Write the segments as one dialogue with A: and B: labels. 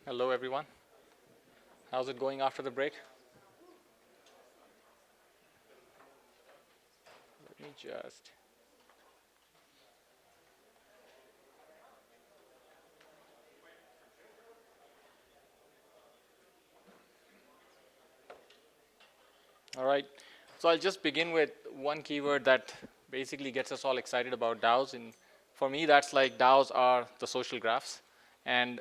A: Hello, everyone. How's it going after the break? Let me just. All right. So I'll just begin with one keyword that basically gets us all excited about DAOs. And for me, that's like DAOs are the social graphs. And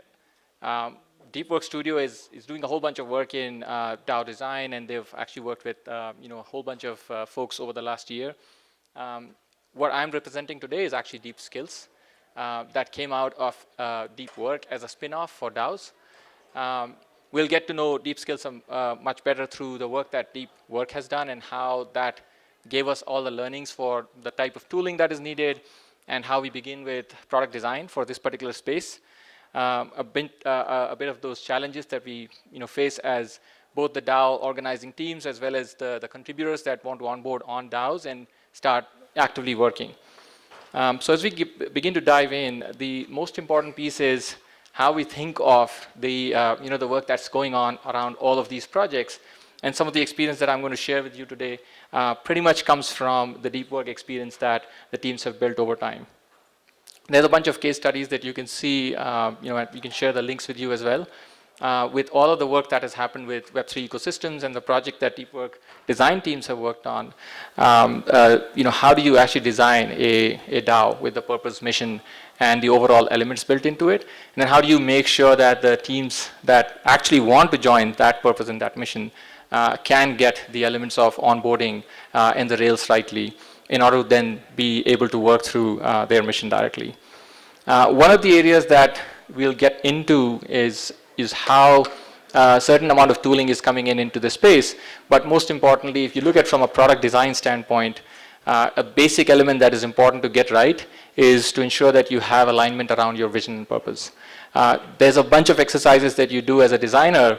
A: Deep Work Studio is doing a whole bunch of work in DAO design, and they've actually worked with a whole bunch of folks over the last year. Um, what I'm representing today is actually Deep Skills that came out of Deep Work as a spin-off for DAOs. We'll get to know Deep Skills much better through the work that Deep Work has done and how that gave us all the learnings for the type of tooling that is needed and how we begin with product design for this particular space. A bit of those challenges that we face as both the DAO organizing teams as well as the contributors that want to onboard on DAOs and start actively working. So as we begin to dive in, the most important piece is how we think of the the work that's going on around all of these projects. And some of the experience that I'm going to share with you today pretty much comes from the deep work experience that the teams have built over time. There's a bunch of case studies that you can see, and we can share the links with you as well. With all of the work that has happened with Web3 ecosystems and the project that Deep Work design teams have worked on, how do you actually design a DAO with the purpose, mission, and the overall elements built into it? And then how do you make sure that the teams that actually want to join that purpose and that mission can get the elements of onboarding and the rails rightly in order to then be able to work through their mission directly. One of the areas that we'll get into is how a certain amount of tooling is coming into the space. But most importantly, if you look at from a product design standpoint, a basic element that is important to get right is to ensure that you have alignment around your vision and purpose. There's a bunch of exercises that you do as a designer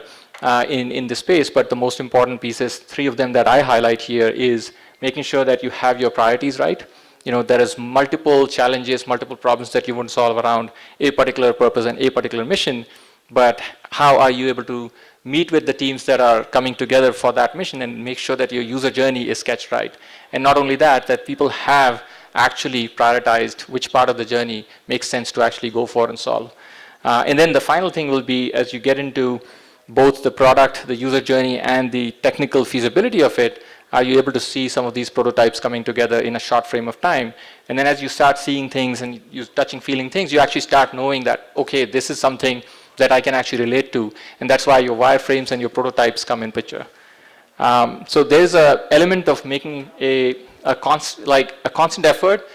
A: in this space, but the most important pieces, three of them that I highlight here, is making sure that you have your priorities right. There is multiple challenges, multiple problems that you want to solve around a particular purpose and a particular mission, but how are you able to meet with the teams that are coming together for that mission and make sure that your user journey is sketched right? And not only that people have actually prioritized which part of the journey makes sense to actually go for and solve. And then the final thing will be, as you get into both the product, the user journey, and the technical feasibility of it, are you able to see some of these prototypes coming together in a short frame of time? And then as you start seeing things and you're touching, feeling things, you actually start knowing that, okay, this is something that I can actually relate to. And that's why your wireframes and your prototypes come in picture. So there's an element of making a constant effort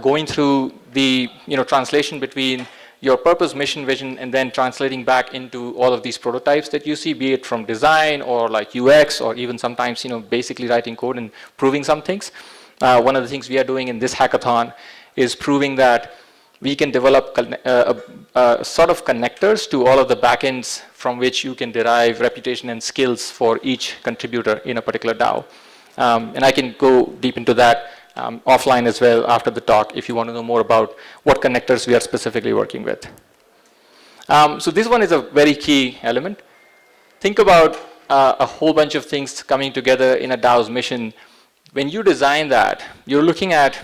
A: going through the translation between your purpose, mission, vision, and then translating back into all of these prototypes that you see, be it from design or like UX or even sometimes basically writing code and proving some things. One of the things we are doing in this hackathon is proving that we can develop sort of connectors to all of the backends from which you can derive reputation and skills for each contributor in a particular DAO. And I can go deep into that offline as well after the talk if you want to know more about what connectors we are specifically working with. So this one is a very key element. Think about a whole bunch of things coming together in a DAO's mission. When you design that, you're looking at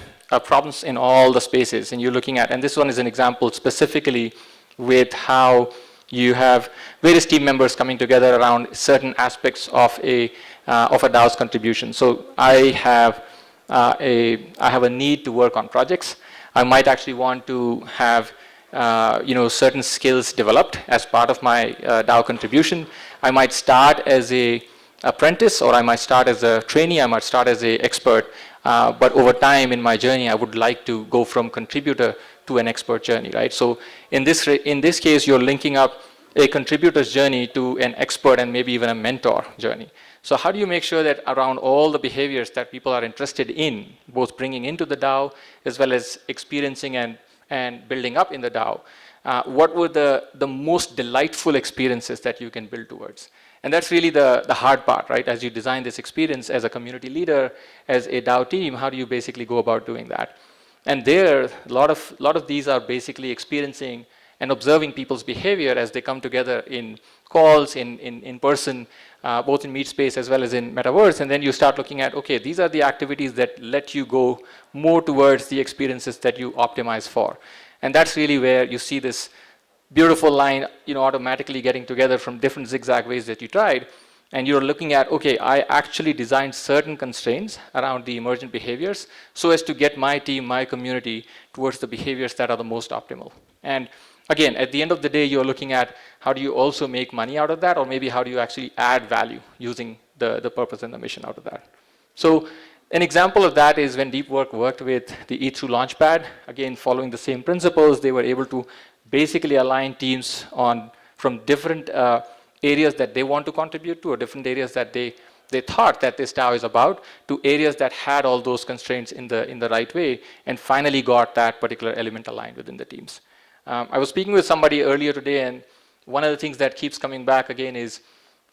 A: problems in all the spaces, and you're looking at, and this one is an example specifically with how you have various team members coming together around certain aspects of a DAO's contribution. So I have a need to work on projects. I might actually want to have certain skills developed as part of my DAO contribution. I might start as a apprentice, or I might start as a trainee, I might start as an expert, but over time in my journey I would like to go from contributor to an expert journey, right? So in this case you're linking up a contributor's journey to an expert and maybe even a mentor journey. So how do you make sure that around all the behaviors that people are interested in, both bringing into the DAO as well as experiencing and building up in the DAO, what were the most delightful experiences that you can build towards? And that's really the hard part, right? As you design this experience as a community leader, as a DAO team, how do you basically go about doing that? And there, a lot of these are basically experiencing and observing people's behavior as they come together in calls, in person, both in meet space as well as in metaverse. And then you start looking at, okay, these are the activities that let you go more towards the experiences that you optimize for. And that's really where you see this beautiful line, automatically getting together from different zigzag ways that you tried. And you're looking at, okay, I actually designed certain constraints around the emergent behaviors so as to get my team, my community towards the behaviors that are the most optimal. And again, at the end of the day, you're looking at how do you also make money out of that, or maybe how do you actually add value using the purpose and the mission out of that. So an example of that is when DeepWork worked with the E2 Launchpad. Again, following the same principles, they were able to basically align teams from different areas that they want to contribute to, or different areas that they thought that this DAO is about, to areas that had all those constraints in the right way, and finally got that particular element aligned within the teams. I was speaking with somebody earlier today, and one of the things that keeps coming back again is,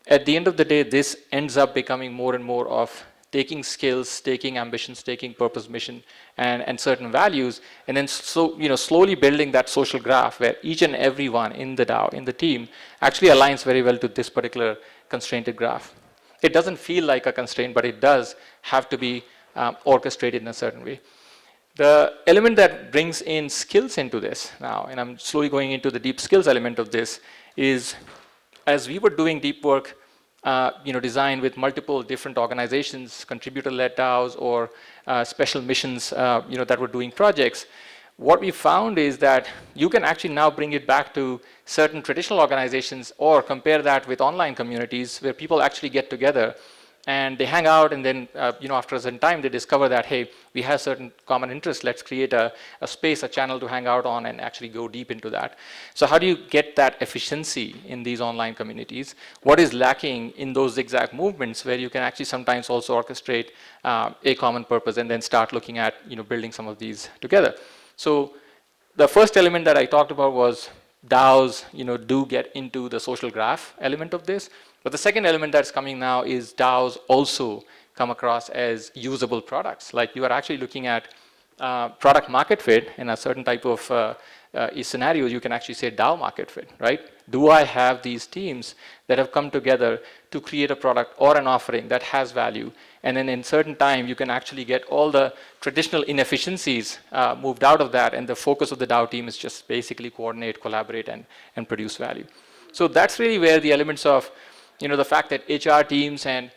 A: at the end of the day, this ends up becoming more and more of taking skills, taking ambitions, taking purpose, mission, and certain values, and then slowly building that social graph where each and every one in the DAO, in the team, actually aligns very well to this particular constrained graph. It doesn't feel like a constraint, but it does have to be orchestrated in a certain way. The element that brings in skills into this now, and I'm slowly going into the deep skills element of this, is as we were doing deep work, design with multiple different organizations, contributor-led DAOs, or special missions, that were doing projects, what we found is that you can actually now bring it back to certain traditional organizations, or compare that with online communities where people actually get together and they hang out, and then after a certain time they discover that, hey, we have certain common interests, let's create a space, a channel to hang out on and actually go deep into that. So how do you get that efficiency in these online communities? What is lacking in those zigzag movements where you can actually sometimes also orchestrate a common purpose and then start looking at building some of these together? So the first element that I talked about was DAOs do get into the social graph element of this. But the second element that's coming now is DAOs also come across as usable products. Like you are actually looking at product market fit in a certain type of scenario. You can actually say DAO market fit, right? Do I have these teams that have come together to create a product or an offering that has value? And then in certain time, you can actually get all the traditional inefficiencies moved out of that. And the focus of the DAO team is just basically coordinate, collaborate, and produce value. So that's really where the elements of the fact that HR teams and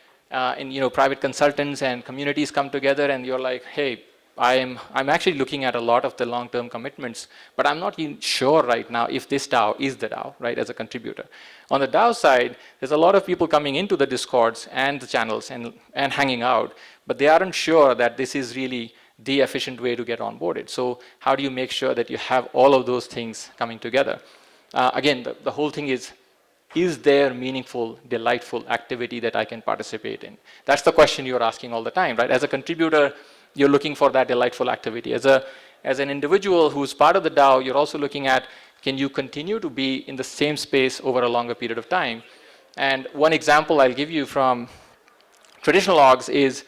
A: private consultants and communities come together, and you're like, hey, I'm actually looking at a lot of the long-term commitments, but I'm not even sure right now if this DAO is the DAO, right, as a contributor. On the DAO side, there's a lot of people coming into the Discords and the channels and hanging out, but they aren't sure that this is really the efficient way to get onboarded. So how do you make sure that you have all of those things coming together? Again, the whole thing is there meaningful, delightful activity that I can participate in? That's the question you're asking all the time, right? As a contributor, you're looking for that delightful activity. As an individual who's part of the DAO, you're also looking at, can you continue to be in the same space over a longer period of time? And one example I'll give you from traditional orgs is,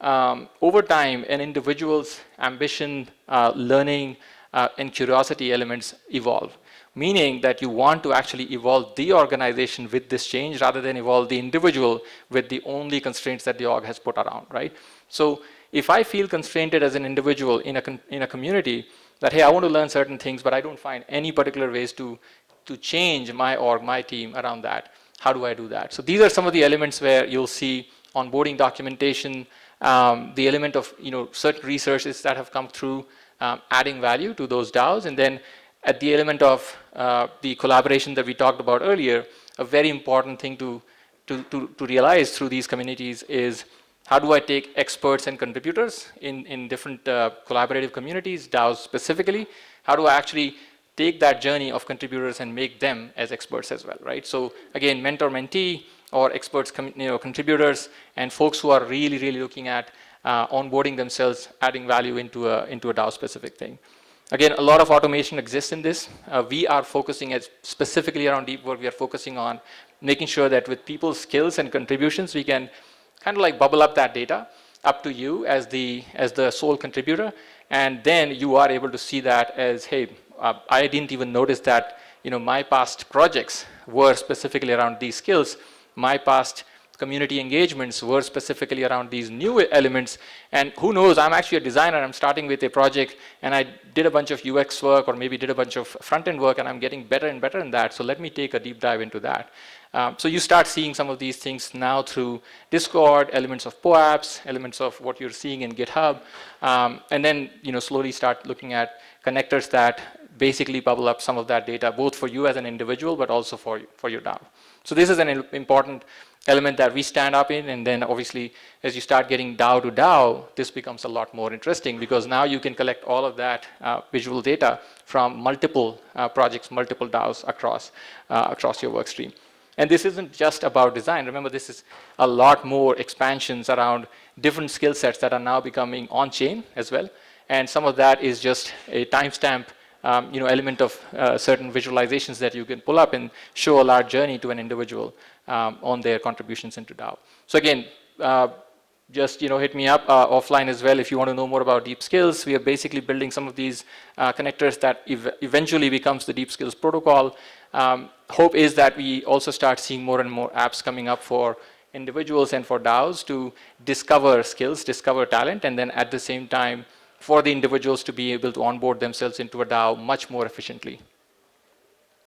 A: over time, an individual's ambition, learning, and curiosity elements evolve. Meaning that you want to actually evolve the organization with this change rather than evolve the individual with the only constraints that the org has put around, right? So if I feel constrained as an individual in a community that, hey, I want to learn certain things, but I don't find any particular ways to change my org, my team around that, how do I do that? So these are some of the elements where you'll see onboarding documentation, the element of certain researches that have come through, adding value to those DAOs, and then at the element of the collaboration that we talked about earlier, a very important thing to realize through these communities is, how do I take experts and contributors in different collaborative communities, DAOs specifically? How do I actually take that journey of contributors and make them as experts as well, right? So again, mentor-mentee, or experts, contributors, and folks who are really, really looking at onboarding themselves, adding value into a DAO-specific thing. Again, a lot of automation exists in this. We are focusing specifically around deep work. We are focusing on making sure that with people's skills and contributions, we can kind of like bubble up that data up to you as the sole contributor. And then you are able to see that as, hey, I didn't even notice that, my past projects were specifically around these skills. My past community engagements were specifically around these new elements. And who knows, I'm actually a designer. I'm starting with a project and I did a bunch of UX work or maybe did a bunch of front-end work and I'm getting better and better in that. So let me take a deep dive into that. So you start seeing some of these things now through Discord, elements of POAPs, elements of what you're seeing in GitHub, and then slowly start looking at connectors that basically bubble up some of that data, both for you as an individual, but also for your DAO. So this is an important element that we stand up in, and then obviously as you start getting DAO to DAO, this becomes a lot more interesting because now you can collect all of that visual data from multiple projects, multiple DAOs across your work stream. And this isn't just about design. Remember, this is a lot more expansions around different skill sets that are now becoming on-chain as well. And some of that is just a timestamp element of certain visualizations that you can pull up and show a large journey to an individual on their contributions into DAO. So again, just hit me up offline as well if you want to know more about deep skills. We are basically building some of these connectors that eventually becomes the deep skills protocol. Hope is that we also start seeing more and more apps coming up for individuals and for DAOs to discover skills, discover talent, and then at the same time for the individuals to be able to onboard themselves into a DAO much more efficiently.